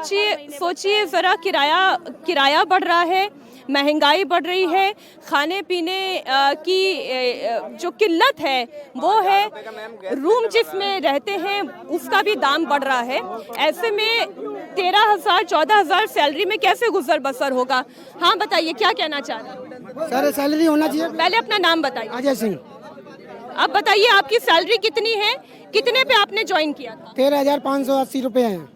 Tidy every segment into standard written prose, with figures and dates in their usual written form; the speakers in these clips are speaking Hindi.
सोचिए ज़रा, किराया बढ़ रहा है, महंगाई बढ़ रही है, खाने पीने की जो किल्लत है वो है, रूम जिसमें रहते हैं उसका भी दाम बढ़ रहा है। ऐसे में 13,000 14,000 सैलरी में कैसे गुजर बसर होगा? हाँ बताइए, क्या कहना चाह रहे हैं? सर सैलरी होना चाहिए। पहले अपना नाम बताइए। अजय सिंह। अब बताइए, आपकी सैलरी कितनी है? कितने पे आपने ज्वाइन किया था? 13,580 रुपए हैं।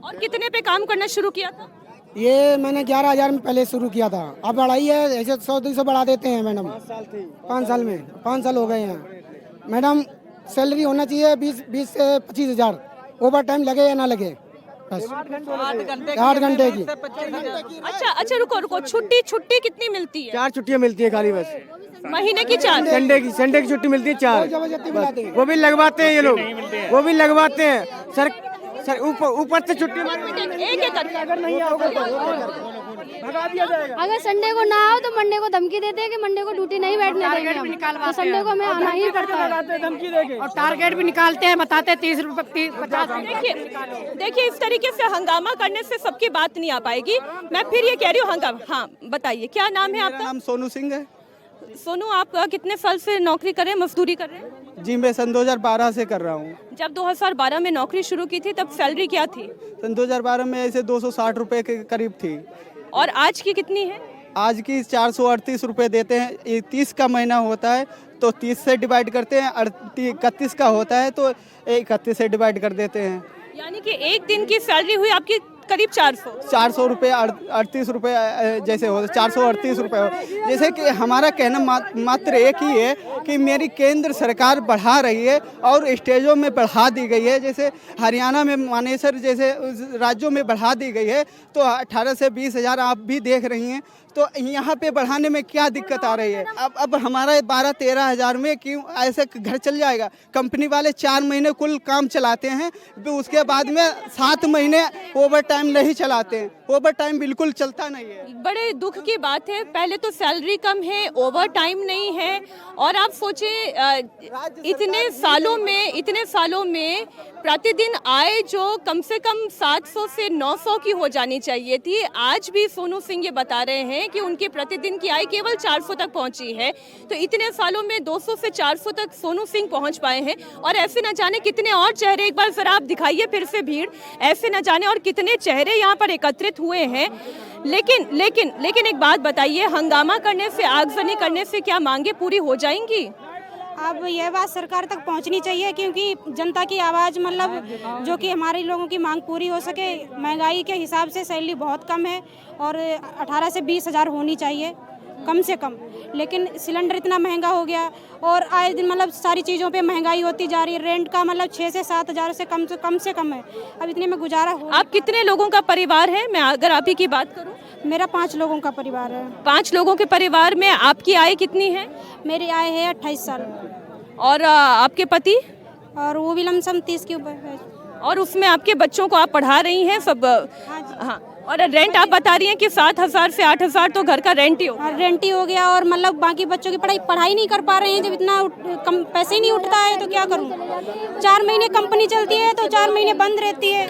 और कितने पे काम करना शुरू किया था? ये मैंने 11,000 में पहले शुरू किया था, अब बढ़ाई है, ऐसे 100-200 बढ़ा देते हैं मैडम। 5 साल में 5 साल हो गए हैं मैडम। सैलरी होना चाहिए 20 से 25,000। ओवर टाइम लगे या ना लगे, बस 8 घंटे की। अच्छा रुको, छुट्टी कितनी मिलती है? 4 छुट्टियां मिलती है खाली, बस महीने की 4। संडे की छुट्टी मिलती है 4, वो भी लगवाते हैं ये लोग, वो भी लगवाते हैं सर ऊपर से छुट्टी एक अगर संडे को ना आओ तो मंडे को धमकी देते हैं कि मंडे को ड्यूटी नहीं बैठने देंगे हम, तो संडे को हमें आना ही पड़ता है। और टारगेट भी निकालते हैं, बताते हैं 30 रुपए 50। देखिए, इस तरीके से हंगामा करने से सबकी बात नहीं आ पाएगी। मैं फिर ये कह रही हूँ हंगामा। हाँ बताइए, क्या नाम है आपका? नाम सोनू सिंह है। सोनू, आप कितने साल से नौकरी कर रहे हैं, मजदूरी कर रहे हैं? जी मैं सन 2012 से कर रहा हूँ। जब 2012 में नौकरी शुरू की थी तब सैलरी क्या थी? सन 2012 में ऐसे 260 रुपए के करीब थी। और आज की कितनी है? आज की 438 रुपए देते हैं। ये 30 का महीना होता है तो 30 से डिवाइड करते हैं, 31 का होता है तो 31 से डिवाइड कर देते हैं। यानी कि एक दिन की सैलरी हुई आपकी करीब 400 रुपये, 38 रुपये जैसे हो, 438 रुपये हो। जैसे कि हमारा कहना मात्र एक ही है कि मेरी केंद्र सरकार बढ़ा रही है और स्टेजों में बढ़ा दी गई है। जैसे हरियाणा में मानेसर जैसे राज्यों में बढ़ा दी गई है, तो 18 से 20,000 आप भी देख रही हैं, तो यहाँ पे बढ़ाने में क्या दिक्कत आ रही है? अब हमारा 12-13 हज़ार में क्यों ऐसे घर चल जाएगा? कंपनी वाले 4 महीने कुल काम चलाते हैं, उसके बाद में 7 महीने ओवर टाइम नहीं चलाते हैं। ओवर टाइम बिल्कुल चलता नहीं है। बड़े दुख की बात है। पहले तो सैलरी कम है, ओवर टाइम नहीं है, और आप सोचें इतने सालों में प्रतिदिन आय जो कम से कम 700 से 900 की हो जानी चाहिए थी, आज भी सोनू सिंह ये बता रहे हैं कि उनके प्रतिदिन की आय केवल 400 तक पहुंची है। तो इतने सालों में 200 से 400 तक सोनू सिंह पहुंच पाए हैं, और ऐसे न जाने कितने और चेहरे, एक बार जरा आप दिखाइए फिर से भीड़, ऐसे न जाने और कितने चेहरे यहाँ पर एकत्रित हुए हैं। लेकिन एक बात बताइए, हंगामा करने से, आगजनी करने से क्या मांगे पूरी हो जाएंगी? अब यह बात सरकार तक पहुंचनी चाहिए, क्योंकि जनता की आवाज़, मतलब जो कि हमारे लोगों की मांग पूरी हो सके। महंगाई के हिसाब से सैलरी बहुत कम है और 18 से 20,000 होनी चाहिए कम से कम, लेकिन सिलेंडर इतना महंगा हो गया और आए दिन मतलब सारी चीज़ों पे महंगाई होती जा रही है। रेंट का मतलब 6 से 7,000 से कम है। अब इतने में गुजारा हो। आप कितने लोगों का परिवार है? मैं अगर आप ही की बात करूं, मेरा 5 लोगों का परिवार है। 5 लोगों के परिवार में आपकी आय कितनी है? मेरी आय है 28 साल। और आपके पति? और वो भी लमसम 30 के ऊपर है। और उसमें आपके बच्चों को आप पढ़ा रही हैं सब? हाँ। और रेंट आप बता रही हैं कि 7,000 से 8,000 तो घर का रेंट ही हो गया, और मतलब बाकी बच्चों की पढ़ाई नहीं कर पा रहे हैं। जब इतना कम पैसे ही नहीं उठता है तो क्या करूं? 4 महीने कंपनी चलती है तो 4 महीने बंद रहती है।